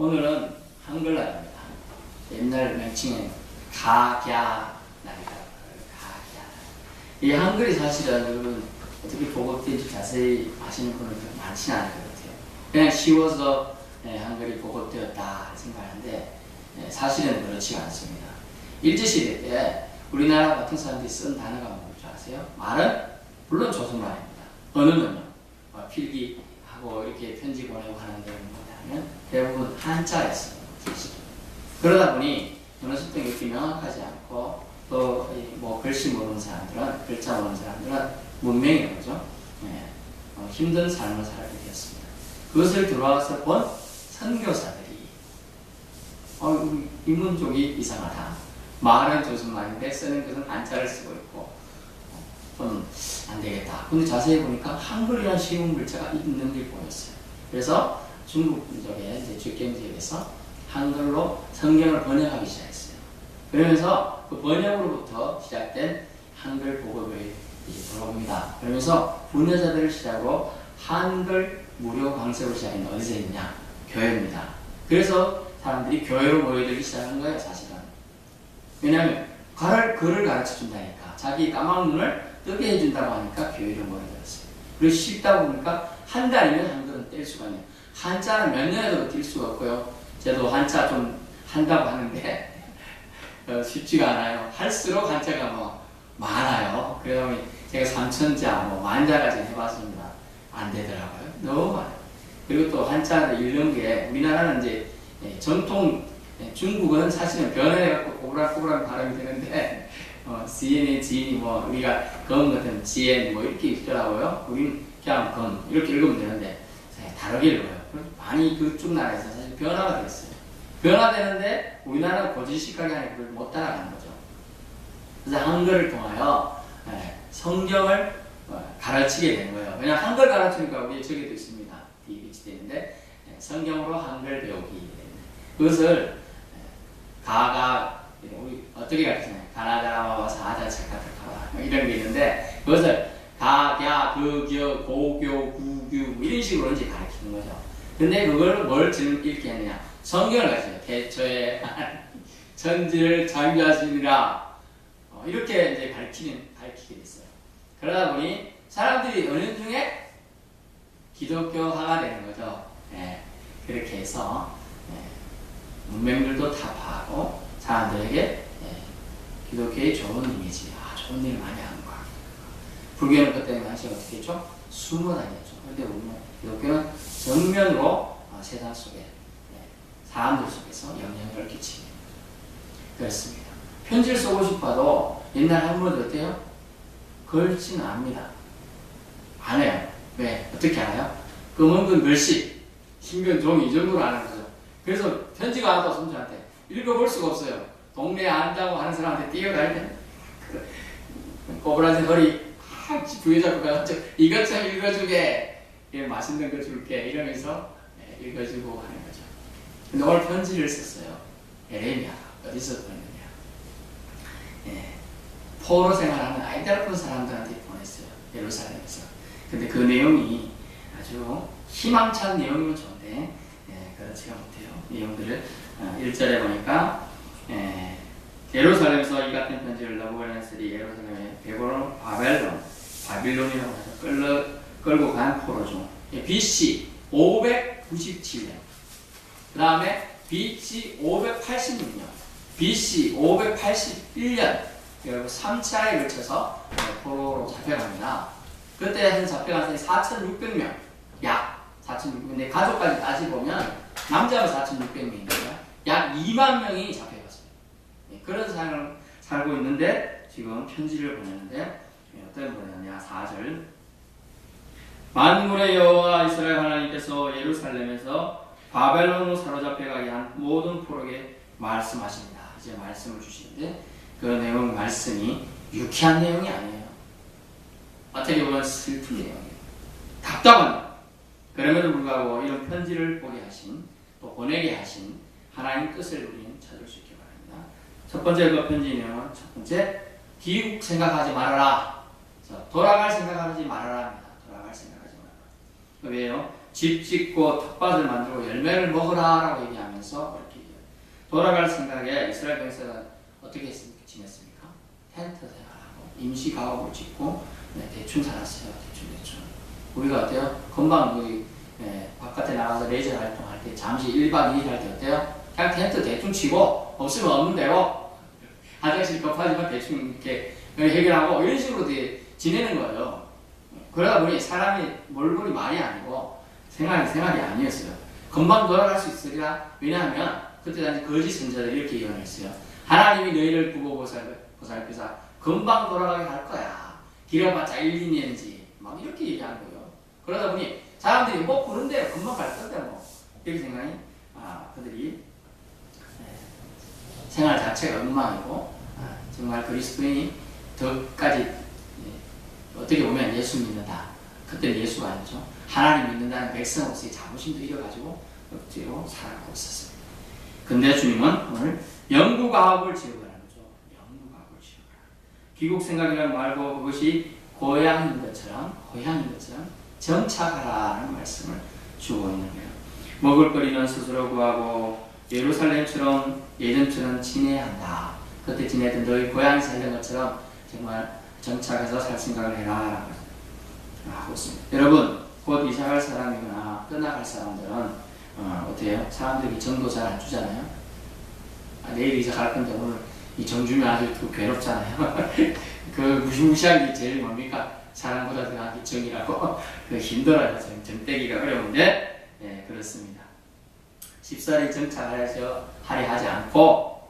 오늘은 한글날입니다. 옛날 명칭은 가갸날이라고 가갸. 이 한글이 사실은 여러분 어떻게 보급된지 자세히 아시는 분은 많지는 않을 것 같아요. 그냥 쉬워서 한글이 보급되었다 생각하는데 사실은 그렇지가 않습니다. 일제시대 때 우리나라 같은 사람들이 쓴 단어가 뭔지 아세요? 말은 물론 조선말입니다. 언어는요. 필기하고 이렇게 편지 보내고 하는 데는 대부분 한자였어요. 그러다 보니 언어 습득이 이렇게 명확하지 않고 또 뭐 글씨 모르는 사람들은 글자 모르는 사람들은 문맹인 거죠. 힘든 삶을 살게 되었습니다. 그것을 들어와서 본 선교사들이 우리 인문족이 이상하다. 말은 조선말인데 쓰는 것은 한자를 쓰고 있고 좀 안 되겠다. 근데 자세히 보니까 한글이라는 쉬운 글자가 있는 게 보였어요. 그래서 중국 쪽에 이제 주경 지역에서 한글로 성경을 번역하기 시작했어요. 그러면서 그 번역으로부터 시작된 한글 보급을 들어옵니다. 그러면서 부녀자들을 시작으로 한글 무료 강습을 시작한 어디서 했냐? 교회입니다. 그래서 사람들이 교회로 모여들기 시작한 거예요, 사실은. 왜냐하면 글을 가르쳐 준다니까. 자기 까막눈을 뜨게 해준다고 하니까 교회로 모여들었어요. 그리고 쉽다 보니까 한 달이면 한글은 뗄 수가 있네요. 한자는 몇 년에도 뗄 수가 없고요. 저도 한자 좀 한다고 하는데 쉽지가 않아요. 할수록 한자가 뭐 많아요. 그러다 보니 제가 3,000자, 뭐 만자까지 해봤습니다. 안 되더라고요. 너무 많아요. 그리고 또 한자를 읽는 게 우리나라는 이제 전통 중국은 사실은 변해갖고 꼬부랑꼬부랑 발음이 되는데 CN의 지인이 뭐 우리가 검 같은 GN 뭐 이렇게 읽더라고요. 우리는 그냥 검 이렇게 읽으면 되는데 다르게 읽어요. 많이 그쪽 나라에서 사실 변화가 됐어요. 변화되는데 우리나라는 고지식하게 하니까 그걸 못 따라가는 거죠. 그래서 한글을 통하여 성경을 가르치게 된 거예요. 왜냐하면 한글 가르치니까 우리 저기도 있습니다. 비치되어 있는데 성경으로 한글 배우기 그것을 우리 어떻게 가르치나요? 가나다와 사자 착각하와 이런 게 있는데 그것을 가갸, 그겨, 고교, 구규 뭐 이런 식으로 이제 가르치는 거죠. 근데 그걸 뭘 지금 읽게 했느냐? 성경을 가르쳐요. 대처에 천지를 창조하시니라 이렇게 이제 가르치게 됐어요. 그러다 보니 사람들이 어느 중에 기독교화가 되는 거죠. 그렇게 해서 문명들도 타파하고 사람들에게 기독교의 좋은 이미지, 좋은 일을 많이 하는 거야. 불교는 그때 당시에 어떻게 했죠? 숨어 다녔죠. 그런데 우리는 기독교는 정면으로 세상 속에 사람들 속에서 영향을 끼치게 그렇습니다. 편지를 쓰고 싶어도 옛날 할머니들 어때요? 걸지는 않습니다. 안 해요. 왜? 어떻게 알아요? 검은근 글씨, 흰근 종이 이 정도로 아는 거죠. 그래서 편지가 왔다 손주한테 읽어볼 수가 없어요. 동네에 안다고 하는 사람한테 뛰어다니면 꼬부라진 허리 부여잡고 가서 이것 좀 읽어주게 맛있는 거 줄게 이러면서 읽어주고 하는 거죠. 근데 오늘 편지를 썼어요. 에레미야가 어디서 보냈느냐? 포로 생활하는 아이달픈 사람들한테 보냈어요. 예루살렘에서. 근데 그 내용이 아주 희망찬 내용이면 좋은데 그렇지가 못해요. 내용들을 1절에 보니까 예루살렘에서 이 같은 편지를 너부갓네살이 예루살렘에 베고론 바빌론이라고 해서 끌고 간 포로 중 BC 597년 그 다음에 BC 586년 BC 581년 3차례에 걸쳐서 포로로 잡혀갑니다. 그때 잡혀간 사람이 4,600명 약 4,600명 가족까지 따지보면 남자가 4,600명인데요. 약 2만 명이 잡혀갔어요. 그런 삶을 살고 있는데 지금 편지를 보내는데 어떤 보내느냐 4절 만군의 여호와 이스라엘 하나님께서 예루살렘에서 바벨론으로 사로잡혀가게 한 모든 포로에게 말씀하십니다. 이제 말씀을 주시는데 그 내용 말씀이 유쾌한 내용이 아니에요. 어떻게 보면 슬픈 내용이에요. 답답합니다. 그럼에도 불구하고 이런 편지를 보게 하신 또 보내게 하신 하나님 뜻을 우리는 찾을 수 있기 바랍니다. 첫 번째 그 편지 내용은 첫 번째 귀국 생각하지 말아라. 돌아갈 생각하지 말아라 합니다. 돌아갈 생각하지 말아라. 왜요? 집 짓고 텃밭을 만들고 열매를 먹으라 라고 얘기하면 돌아갈 생각에 이스라엘 백성은 어떻게 지냈습니까? 텐트 생활하고 임시 가옥을 짓고 대충 살았어요. 대충. 우리가 어때요? 금방 우리 바깥에 나가서 레저 활동할 때 잠시 1박 2일 할 때 어때요? 그냥 텐트 대충 치고 없으면 없는 대로 화장실 급하지만 대충 이렇게 해결하고 이런 식으로 지내는 거예요. 그러다 보니 사람이 몰골이 말이 아니고 생활이 아니었어요. 금방 돌아갈 수 있으리라. 왜냐하면 그때 당시 거짓 선자들이 이렇게 예언했어요. 하나님이 너희를 두고 보살피사 금방 돌아가게 할 거야. 길어봤자 1, 2년이지. 막 이렇게 얘기한 거예요. 그러다 보니 사람들이 뭐 보는 대로 금방 갈 건데 뭐 이렇게 생각이 그들이 생활 자체가 엉망이고 정말 그리스도인이 더까지 어떻게 보면 예수 믿는다. 그때는 예수가 아니죠. 하나님 믿는다는 백성으로서의 자부심도 잃어가지고 억지로 살아가고 있었습니다. 근데 주님은 오늘 영구가옥을 지어가라는 거죠. 영구가옥을 지어가라. 귀국 생각이라는 말고 그것이 고향인 것처럼 정착하라는 말씀을 주고 있는 거예요. 먹을거리는 스스로 구하고 예루살렘처럼 예전처럼 지내야 한다. 그때 지내던 너희 고향에 살던 것처럼 정말 정착해서 살 생각을 해라 하고 있습니다. 여러분 곧 이사갈 사람이거나 떠나갈 사람들은 어때요? 사람들이 정도 잘 안 주잖아요. 내일 이사갈 건데 오늘 이 정주면 아주 괴롭잖아요. 그 무시무시한 게 제일 뭡니까? 사람보다 더한 정이라고 그 힘들어요. 정떼기가 어려운데 그렇습니다. 쉽사리 정착하려 하지 않고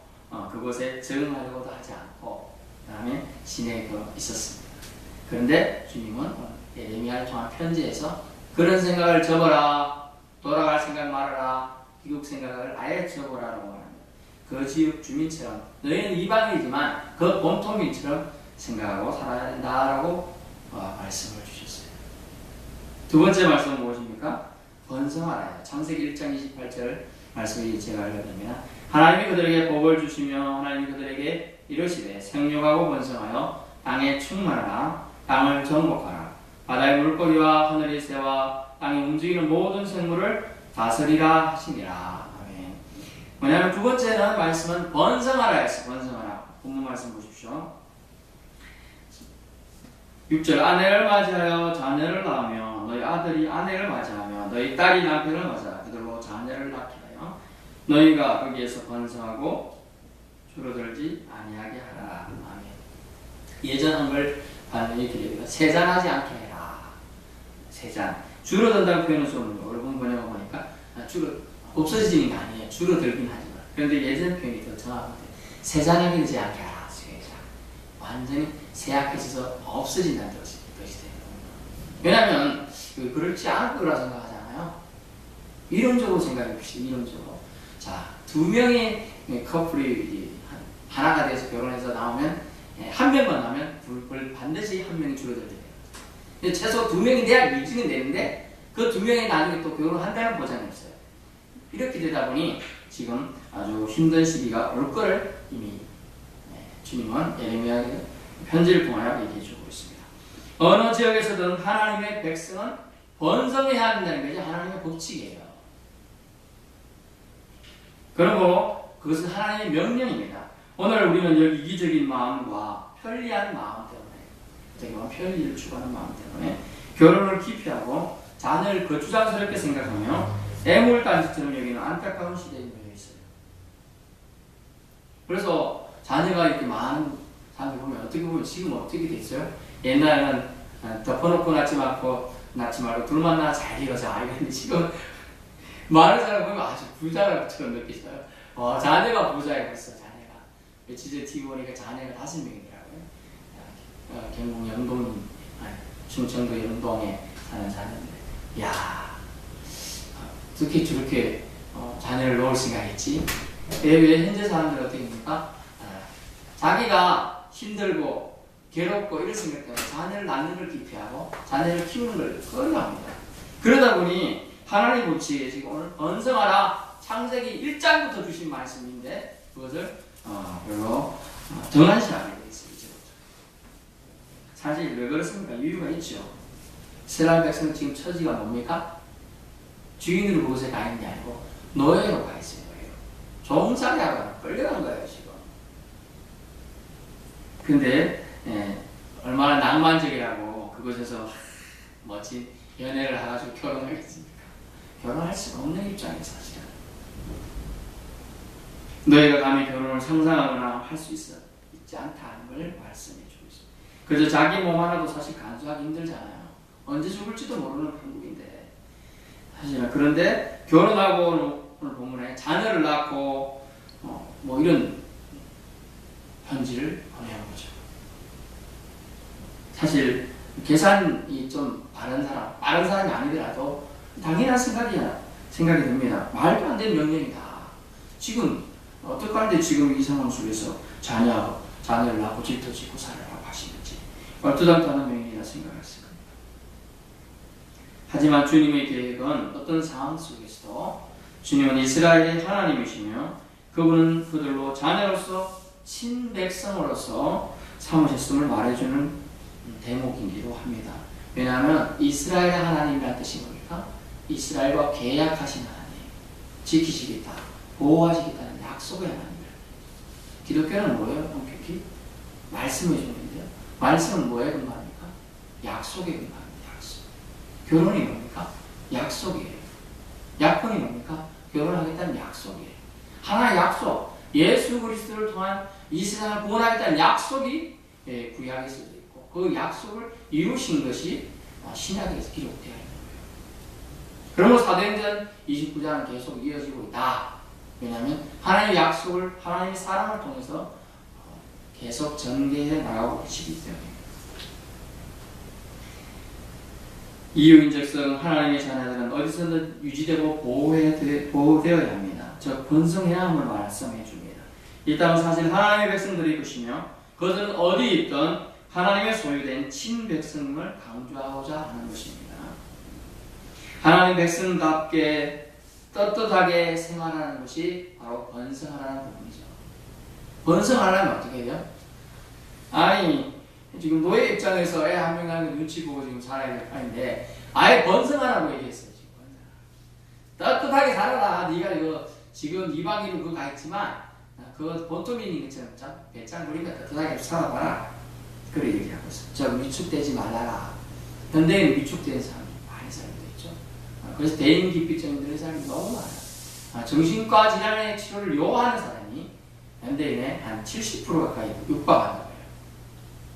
그곳에 적응하려고도 하지 않고 그 다음에 지내고 있었습니다. 그런데 주님은 예레미야를 통한 편지에서 그런 생각을 접어라. 돌아갈 생각 말아라. 귀국 생각을 아예 접어라라고 합니다. 그 지역 주민처럼 너희는 이방인이지만 그 본토민처럼 생각하고 살아야 된다라고 말씀을 주셨어요. 두 번째 말씀은 무엇입니까? 번성하라요. 창세기 1장 28절 말씀이 제가 알려드리면 하나님이 그들에게 복을 주시며 하나님이 그들에게 이르시되 생육하고 번성하여 땅에 충만하라. 땅을 정복하라. 바다의 물고기와 하늘의 새와 땅에 움직이는 모든 생물을 다스리라 하시니라. 아멘. 뭐냐면 두 번째는 말씀은 번성하라 했어요. 번성하라. 본문 말씀 보십시오. 6절 아내를 맞이하여 자녀를 낳으며 너희 아들이 아내를 맞이하며 너희 딸이 남편을 맞이하여 그들로 자녀를 낳게 하여 너희가 거기에서 번성하고 줄어들지 아니하게 하라. 아멘. 예전 한글 반면이 드립니다. 세잔하지 않게 해라. 세잔. 줄어든다는 표현을 쓰는 거. 여러분 번역을 보니까 없어지는 게 아니에요. 줄어들긴 하지만. 그런데 예전 표현이 더 정확한데 세잔하게 되지 않게 하라. 세잔. 완전히 세약해져서 없어진다는 뜻이 돼요. 왜냐하면 그렇지 않을 거라 생각하잖아요. 이론적으로 생각해 봅시다. 이론적으로. 자, 두 명의 커플이 하나가 돼서 결혼해서 나오면 한 명만 나면 반드시 한 명이 줄어들게 돼요. 최소 두 명이 돼야 유지는 되는데 그 두 명이 나중에 또 결혼한다는 보장이 없어요. 이렇게 되다 보니 지금 아주 힘든 시기가 올 거를 이미 주님은 예레미야의 편지를 통하여 얘기해 주고 있습니다. 어느 지역에서든 하나님의 백성은 번성해야 한다는 것이 하나님의 법칙이에요. 그리고 그것은 하나님의 명령입니다. 오늘 우리는 여기 이기적인 마음과 편리한 마음 때문에, 편리를 추구하는 마음 때문에 결혼을 기피하고 자녀를 거추장스럽게 생각하며 애물단지처럼 여기는 안타까운 시대에 놓여 있어요. 그래서 자녀가 이렇게 많은 사람들 보면 어떻게 보면 지금 어떻게 돼 있어요? 옛날에는 덮어놓고 낳지 말고 둘만 낳아 잘 이루어져. 이랬는데 지금 많은 사람 보면 아주 부자처럼 느끼셔요. 자녀가 부자에 벌써 자녀가. 며칠 전에 TV 보니까 자녀가 5명이더라고요. 경북 영동, 충청도 영동에 사는 자녀인데, 이야, 어떻게 저렇게 자녀를 놓을 생각했지? 왜 현재 사람들 어떻게 합니까? 자기가 힘들고 괴롭고 이런 생각 때문에 자녀를 낳는 걸 기피하고 자녀를 키우는 걸 꺼려합니다. 그러다 보니 하나님 법칙에 지금 오늘 번성하라 창세기 1장부터 주신 말씀인데 그것을 별로 등한시하게 되어 있습니다. 사실 왜 그렇습니까? 이유가 있죠. 이스라엘 백성은 지금 처지가 뭡니까? 주인으로 그곳에 가 있는 게 아니고 노예로 가 있어요. 노예로. 종살이하고 끌려간 거예요 지금. 근데 얼마나 낭만적이라고 그곳에서 멋진 연애를 해가지고 결혼하겠습니까? 결혼할 수가 없는 입장이에요 사실은. 너희가 감히 결혼을 상상하거나 할 수 있지 않다는 걸 말씀해 주고 있습니다. 그래서 자기 몸 하나도 사실 간수하기 힘들잖아요. 언제 죽을지도 모르는 한국인데 사실은. 그런데 결혼하고 오늘 본문에 자녀를 낳고 뭐 이런 편지를 보내는 거죠. 사실 계산이 좀 빠른 사람이 아니더라도 당연한 생각이 듭니다. 말도 안 되는 명령이다. 지금 어떡하는데 지금 이 상황 속에서 자녀를 낳고 집도 짓고 살아라고 하시는지 얼토당토하는 명령이라 생각했을 겁니다. 하지만 주님의 계획은 어떤 상황 속에서도 주님은 이스라엘의 하나님이시며 그분은 그들로 자녀로서 친백성으로서 삼으셨음을 말해주는 대목이기도 합니다. 왜냐하면 이스라엘의 하나님이라는 뜻이 뭡니까? 이스라엘과 계약하신 하나님, 지키시겠다, 보호하시겠다는 약속의 하나님이에요. 기독교는 뭐예요? 본격히 말씀을 주는데요. 말씀은 뭐에 근거합니까? 약속에 근거합니다. 약속. 결혼이 뭡니까? 약속이에요. 약혼이 뭡니까? 결혼하겠다는 약속이에요. 하나의 약속, 예수 그리스도를 통한 이 세상을 구원하겠다는 약속이 구약에서도 있고 그 약속을 이루신 것이 신약에서 기록되어 있는 거예요. 그러므로 사도행전 29장은 계속 이어지고 있다. 왜냐하면 하나님의 약속을, 하나님의 사랑을 통해서 계속 전개해 나가고 계시기 때문입니다. 이유인즉슨 하나님의 자녀들은 어디서든 유지되고 보호되어야 합니다. 즉 번성해야 함을 말씀해 줍니다. 이 땅은 사실 하나님의 백성들이 것이며 그것은 어디 있든 하나님의 소유된 친백성임을 강조하고자 하는 것입니다. 하나님 백성답게 떳떳하게 생활하는 것이 바로 번성하라는 부분이죠. 번성하려면 어떻게 해요? 아니 지금 노예 입장에서 애 한 명하는 눈치 보고 지금 살아야 될 판인데 아예 번성하라고 얘기했어요. 지금 떳떳하게 살아라. 네가 이거 지금 이방인으로 그거 가있지만 그거 본토민인 것처럼 배짱 부리면 떳떳하게 살아봐라. 그래 얘기하고 있어요. 저 위축되지 말라라. 현대인은 위축된 사람이 많이 살고 있죠. 그래서 대인기피증들의 사람이 너무 많아요. 정신과 질환의 치료를 요하는 사람이 현대인의 한 70% 가까이 육박한다고 해요.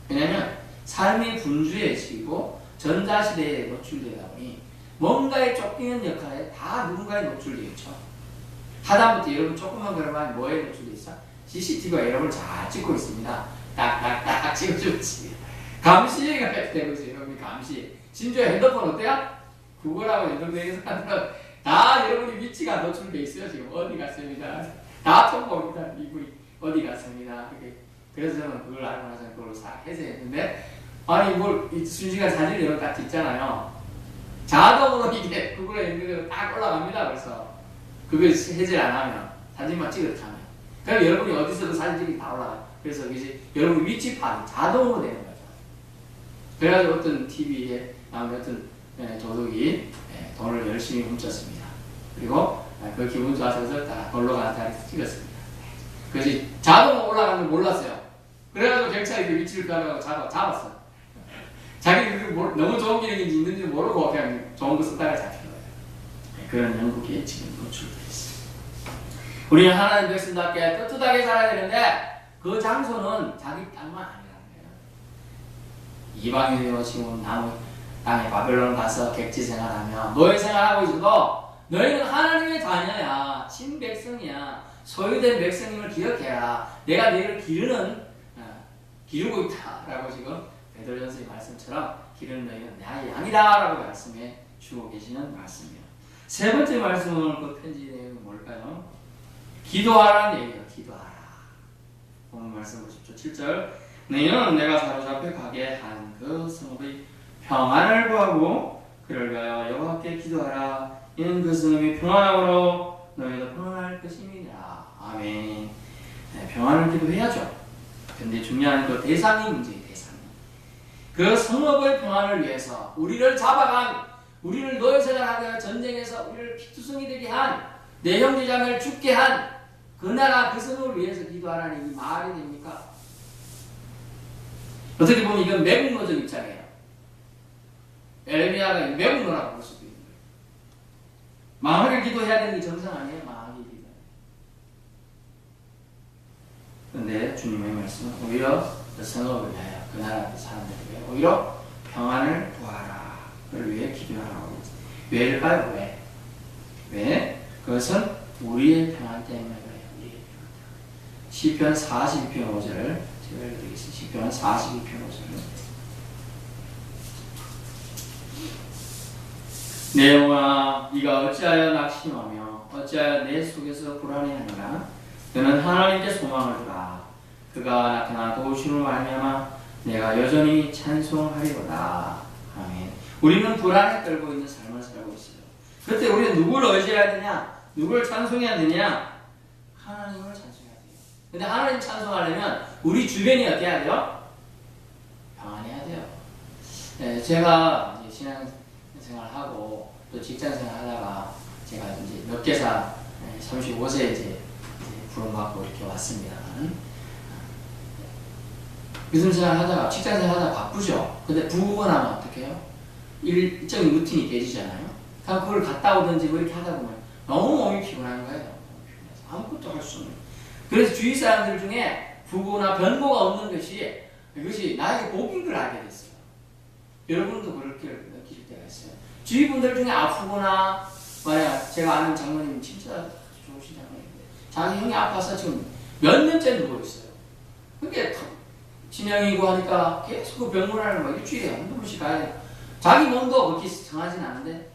왜냐하면 삶이 분주해지고 전자시대에 노출되다 보니 뭔가에 쫓기는 역할에 다 누군가에 노출되어 있죠. 하다못해 여러분 조금만 그러면 뭐에 노출되어 있어? CCTV가 여러분을 잘 찍고 있습니다. 딱딱딱 찍어주고 있습니다. 감시가 되고 있어요. 여러분이 감시. 심지어 핸드폰 어때요? 구글하고 연동되어 사람들은 다 여러분이 위치가 노출되어 있어요. 지금 어디 갔습니다. 다 통보입니다. 이분이 어디 갔습니다. 그래서 저는 그걸 알고 나서 그걸 해제했는데 아니 뭘 순식간 사진을 여러분 딱 찍잖아요. 자동으로 이게 구글에 연결되고 딱 올라갑니다. 그래서 그걸 해제를 안 하면 사진만 찍어도 하면 그럼 여러분이 어디서도 사진 찍기 다 올라가요. 그래서 이제 여러분 위치 파악이 자동으로 되는 거죠. 그래가지고 어떤 TV에 나온 어떤 도둑이 돈을 열심히 훔쳤습니다. 그리고 그 기분 좋아서 다 걸로 가는 자리에서 찍었습니다. 그래서 자동으로 올라가는 걸 몰랐어요. 그래가지고 경찰이 그 위치를 가려고 잡았어. 자기들이 너무 좋은 기능인지 있는지 모르고 그냥 좋은 거 쓰다가 잡힌 거예요. 그런 영국에 지금 노출되어 있어요. 우리는 하나님 백성답게 떳떳하게 살아야 되는데 그 장소는 자기 땅만 아니라는 거예요. 이방인으로 지금 땅에 바벨론 가서 객지 생활하며 노예 생활하고 있어도 너희는 하나님의 자녀야, 친백성이야, 소유된 백성임을 기억해라. 내가 너희를 기르고 있다라고 지금 베드로전서의 말씀처럼 기르는 너희는 나의 양이다라고 말씀해 주고 계시는 말씀이에요. 세 번째 말씀은 오늘 그 편지 내용이 뭘까요? 기도하라는 얘기예요. 기도하라. 오늘 말씀 보십시오. 7절 너희는 내가 사로잡혀 가게 한 그 성읍의 평안을 구하고 그를 위하여 여호와께 기도하라. 이는 그 성읍이 평안함으로 너희도 평안할 것임이니라. 아멘. 네, 평안을 기도해야죠. 근데 중요한 그 대상이 문제예요. 대상이. 그 성읍의 평안을 위해서 우리를 잡아간, 우리를 노예생활하게 전쟁에서 우리를 피투성이 되게 한, 내 형제자매를 죽게 한 그 그 나라 그 성을 위해서 기도하라는 이 말이 됩니까? 어떻게 보면 이건 매국노적 입장이에요. 에레미야가 매국노라고 볼 수도 있는 거예요. 마하를 기도해야 되는 게 정상 아니에요? 마하기 기도. 그런데 주님의 말씀은 오히려 그 성읍을 위하여, 그 나라 그 사람들을 위해 오히려 평안을 구하라. 그를 위해 기도하라고. 왜를 봐요? 왜? 왜? 그것은 우리의 평안 때문에 그래요. 우리의 평안 때문에. 시편 42편 5절 제가 읽어드리겠습니다. 시편 42편 5절. 내 영혼아, 네가 어찌하여 낙심하며 어찌하여 내 속에서 불안해하느냐? 너는 하나님께 소망을 두라. 그가 나타나 도우심을 말미암아 내가 여전히 찬송하리로다. 아멘. 우리는 불안에 떨고 있는 삶을 살고 있어요. 그때 우리는 누구를 의지해야 되냐? 누구를 찬송해야 되냐? 하나님을 찬송해야 돼요. 근데 하나님 찬송하려면 우리 주변이 어떻게 해야 돼요? 평안해야 돼요. 네, 제가 이제 신앙생활하고 또 직장생활 하다가 제가 이제 몇 개사 35세 이제 부름받고 이렇게 왔습니다. 믿음 생활 하다가 직장생활 하다가 바쁘죠. 근데 부부가 나면 어떻게 해요? 일정인 루틴이 깨지잖아요. 그걸 갔다 오든지 뭐 이렇게 하다 보면 너무 몸이 피곤한 거예요. 아무것도 할 수 없는. 그래서 주위 사람들 중에 부고나 변고가 없는 것이 이것이 나에게 복인 걸 알게 됐어요. 여러분도 그렇게 느낄 때가 있어요. 주위 분들 중에 아프거나 만약 제가 아는 장모님 진짜 좋으신 장모님인데 자기 형이 아파서 지금 몇 년째 누워 있어요. 그게 진형이고 하니까 계속 그 병원을 뭐 일주일에 한두 번씩 가야 돼요. 자기 몸도 그렇게 정하진 않은데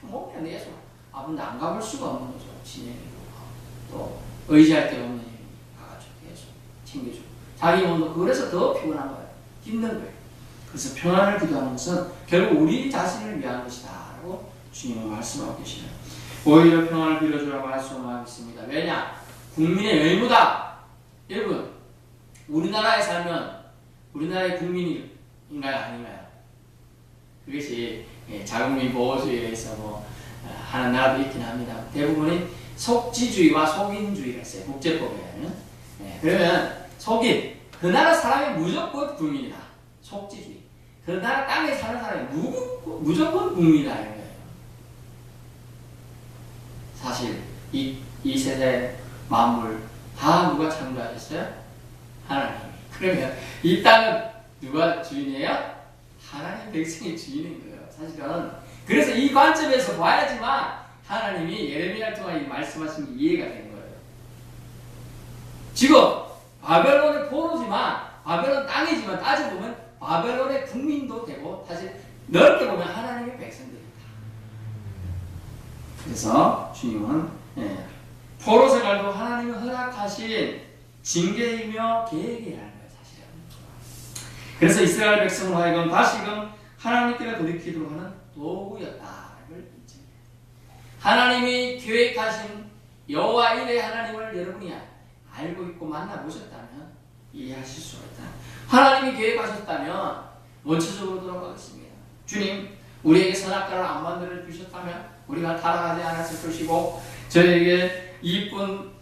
몸이 계속 아픈데 안 가볼 수가 없는 거죠. 진형이고 또 의지할 데 없는 힘이 가가지고 계속 챙겨주고 자기 몸도 그래서 더 피곤한 거예요. 힘든 거예요. 그래서 평안을 기도하는 것은 결국 우리 자신을 위한 것이다 라고 주님은 말씀하고 계시네요. 오히려 평안을 빌어주라고 말씀하겠습니다. 왜냐? 국민의 의무다. 여러분 우리나라에 살면 우리나라의 국민인가요? 아닌가요? 그것이 자국민 보호주의에 의해서 뭐 하는 나라도 있긴 합니다. 대부분이 속지주의와 속인주의가 있어요. 국제법에 의하면. 그러면 속인, 그 나라 사람이 무조건 국민이다. 속지주의. 그 나라 땅에 사는 사람이 무조건 국민이다. 이런 거예요. 사실 이 세대 만물 다 누가 창조하셨어요? 하나님. 그러면 이 땅은 누가 주인이에요? 하나님 백성의 주인인 거예요. 사실은. 그래서 이 관점에서 봐야지만 하나님이 예레미야를 통해 말씀하신 게 이해가 되는 거예요. 지금 바벨론의 포로지만 바벨론 땅이지만 따져보면 바벨론의 국민도 되고 사실 넓게 보면 하나님의 백성들이다. 그래서 주님은 포로 생활도 하나님이 허락하신 징계이며 계획이라는 거예요. 사실은. 그래서 이스라엘 백성을 하여금 다시금 하나님께로 돌이키도록 하는 도구였다를 인정해야 돼요. 하나님이 계획하신 여호와 일의 하나님을 여러분이 알고 있고 만나보셨다면 이해하실 수가 있다. 하나님이 계획하셨다면 원초적으로 돌아가겠습니다. 주님, 우리에게 선악과를 안 만들어 주셨다면 우리가 타락하지 않았을 것이고 저에게 이쁜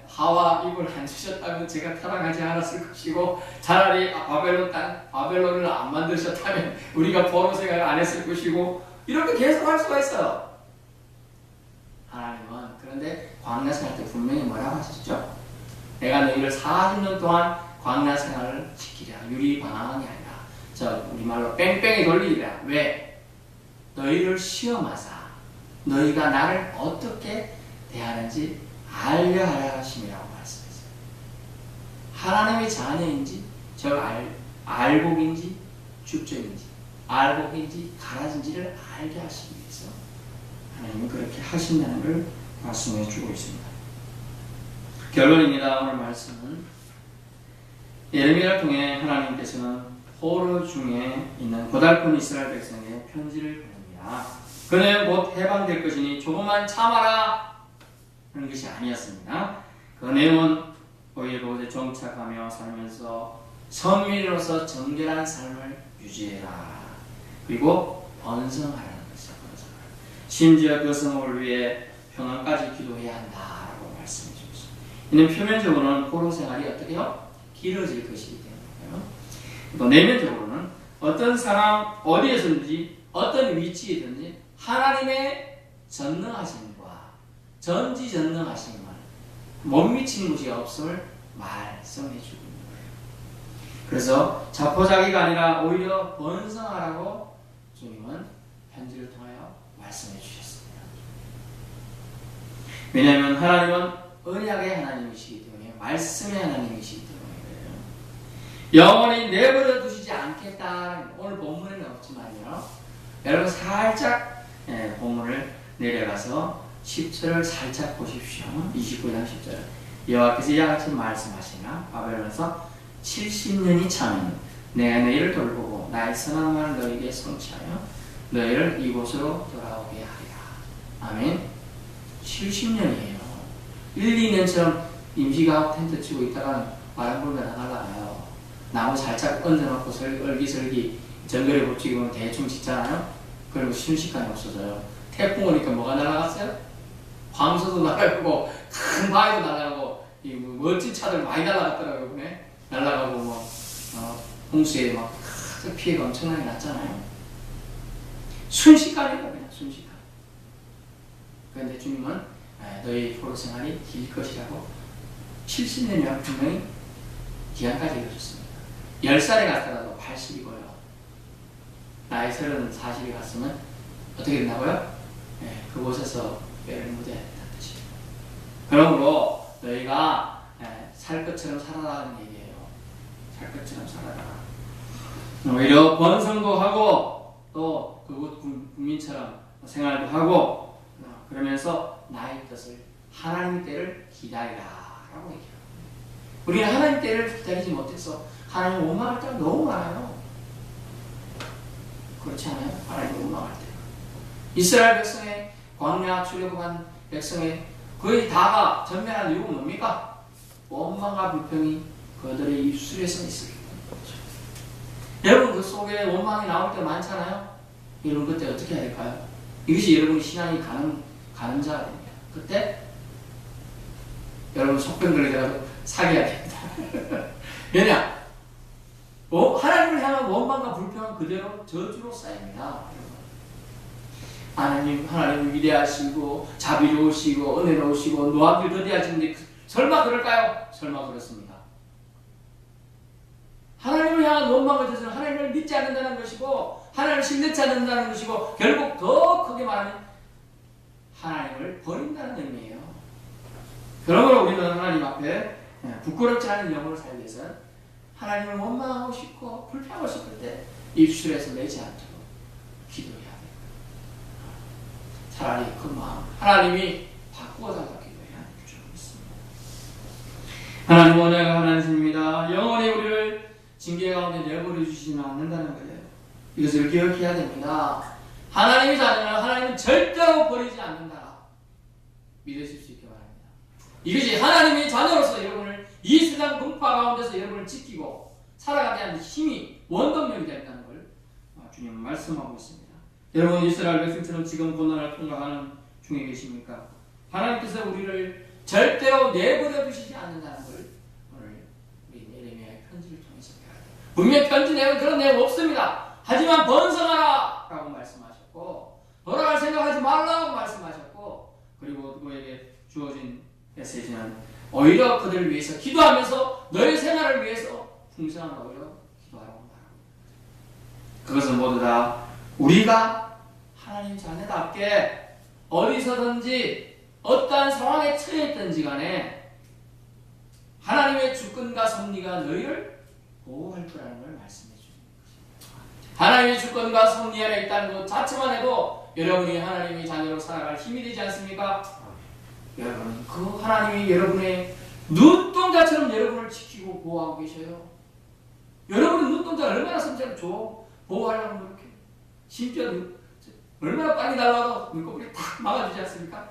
하와 입을 안 주셨다면 제가 타락하지 않았을 것이고 차라리 바벨론을 안 만드셨다면 우리가 포로 생활을 안 했을 것이고 이렇게 계속 할 수가 있어요. 하나님은 그런데 광야 생활 때 분명히 뭐라고 하셨죠? 내가 너희를 40년 동안 광야 생활을 시키랴. 유리방황이 아니라 저 우리말로 뺑뺑이 돌리리라. 왜? 너희를 시험하사 너희가 나를 어떻게 대하는지 알려 하라 하심이라고 말씀했어요. 하나님의 자녀인지 저 알곡인지 죽적인지 알곡인지 가라진지를 알게 하시기 위해서 하나님은 그렇게 하신다는 걸 말씀해 주고 있습니다. 결론입니다. 오늘 말씀은 예레미야를 통해 하나님께서는 포로 중에 있는 고달픈 이스라엘 백성에 편지를 보냅니다. 그는 곧 해방될 것이니 조금만 참아라 하는 것이 아니었습니다. 그 내용은 오히려 그곳에 정착하며 살면서 선민으로서 정결한 삶을 유지해라. 그리고 번성하라는 것이죠. 심지어 그 성을 위해 평안까지 기도해야 한다라고 말씀해 주셨습니다. 이는 표면적으로는 포로 생활이 어떻게 해요? 길어질 것이기 때문이에요. 또 내면적으로는 어떤 상황, 어디에서든지 어떤 위치이든지 하나님의 전능하심과 전지전능하심을 못 미치는 것이 없음을 말씀해 주고 있는 거예요. 그래서 자포자기가 아니라 오히려 번성하라고 주님은 편지를 통하여 말씀해 주셨습니다. 왜냐하면 하나님은 언약의 하나님이시기 때문에, 말씀의 하나님이시기 때문에 그래요. 영원히 내버려 두시지 않겠다. 오늘 본문에는 없지만요. 여러분 살짝 본문을 내려가서 10절을 살짝 보십시오. 29장 10절. 여호와께서 이와 같이 말씀하시나 바벨론에서 70년이 차면 내가 너희를 돌보고 나의 선한 말을 너희에게 성취하여 너희를 이곳으로 돌아오게 하리라. 아멘. 70년이에요. 1, 2년처럼 임시가하고 텐트 치고 있다가 바람 불면 날아가요. 나무 살짝 얹어놓고 얼기설기 정글에 붙이고 대충 짓잖아요. 그리고 순식간에 없어져요. 태풍 오니까 뭐가 날아갔어요? 광소도 날아가고 큰 바위도 날아가고 이 멋진 차들 많이 날아갔더라고요. 그네 날아가고 홍수에 막 피해가 엄청나게 났잖아요. 순식간이에요. 그냥 순식간. 그런데 주님은 너희 포로 생활이 길 것이라고 70년이면 분명히 기한까지 이루어졌습니다. 10살에 갔더라도 80이고요. 나이 30, 40이 갔으면 어떻게 된다고요? 그곳에서 뼈를 묻어야 된다는 뜻이에요. 그러므로 너희가 살 것처럼 살아라는 얘기예요. 살 것처럼 살아라. 오히려 번성도 하고 또 그곳 국민처럼 생활도 하고 그러면서 나의 뜻을 하나님의 때를 기다리라라고 얘기해요. 우리는 하나님의 때를 기다리지 못해서 하나님 원망할 때가 너무 많아요. 그렇지 않아요? 하나님 원망할 때. 이스라엘 백성의 광야 출애굽한 백성의 거의 다가 전면한 이유가 뭡니까? 원망과 불평이 그들의 입술에서 있을 거죠. 여러분 그 속에 원망이 나올 때 많잖아요. 여러분 그때 어떻게 해야 될까요? 이것이 여러분의 신앙이 가는 자가 됩니다. 그때 여러분 속병 걸리더라도 사귀어야 됩니다. 왜냐? 하나님을 향한 원망과 불평은 그대로 저주로 쌓입니다. 하나님 위대하시고 자비로우시고 은혜로우시고 노하기 더디하신데 설마 그럴까요? 설마 그렇습니다. 하나님을 향한 원망과 저주는 하나님을 믿지 않는다는 것이고 하나님을 신뢰치 않는다는 것이고 결국 더 크게 말하면 하나님을 버린다는 의미예요. 그러므로 우리는 하나님 앞에 부끄럽지 않은 영혼을 살기 위해서는 하나님을 원망하고 싶고 불평하고 싶을 때 입술에서 내지 않도록 기도해야 돼요. 차라리 그 마음 하나님이 바꾸어달라고 기도해야 될 줄 믿습니다. 하나님 원하가 하나님입니다. 영원히 우리를 징계 가운데 내버려 주시지는 않는다는 거예요. 이것을 기억해야 됩니다. 하나님의 자녀는 하나님은 절대로 버리지 않는다. 믿으실 수 있게 바랍니다. 이것이 하나님의 자녀로서 여러분을 이 세상 분파 가운데서 여러분을 지키고 살아가게 하는 힘이 원동력이 된다는 걸 주님은 말씀하고 있습니다. 여러분 이스라엘 백성처럼 지금 고난을 통과하는 중에 계십니까? 하나님께서 우리를 절대로 내버려 두시지 않는다는 걸 오늘 우리 예레미야의 편지를 통해서 배워야 돼요. 분명 편지 내용 그런 내용 없습니다. 하지만 번성하라 라고 말씀하셨고 돌아갈 생각하지 말라고 말씀하셨고 그리고 그에게 주어진 메시지는 오히려 그들을 위해서 기도하면서 너의 생활을 위해서 풍성한 오히려 기도하라고 말합니다. 그것은 모두 다 우리가 하나님 자녀답게 어디서든지 어떠한 상황에 처해 있든지 간에 하나님의 주권과 섭리가 너희를 보호할 거라는 걸 말씀해 주는 것입니다. 하나님의 주권과 섭리 안에 있다는 것 자체만 해도 여러분이 하나님의 자녀로 살아갈 힘이 되지 않습니까? 여러분, 그 하나님이 여러분의 눈동자처럼 여러분을 지키고 보호하고 계셔요. 여러분의 눈동자가 얼마나 섬세하고 보호하려고 그렇게 심지어 얼마나 빨리 날아와도 눈꺼풀이 탁 막아주지 않습니까?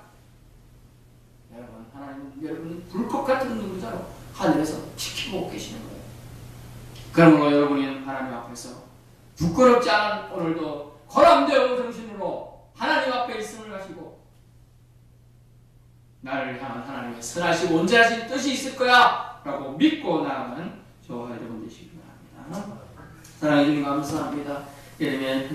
여러분, 하나님은 여러분이 불꽃 같은 눈동자로 하늘에서 지키고 계시는 거예요. 그러므로 여러분이 하나님 앞에서 부끄럽지 않은 오늘도 고람되어 정신으로 하나님 앞에 있음을 가지고 나를 향한 하나님의 선하시고 온전하신 뜻이 있을 거야 라고 믿고 나아가는 저와 여러분 되시기 바랍니다. 사랑해 주님 감사합니다. 예레미야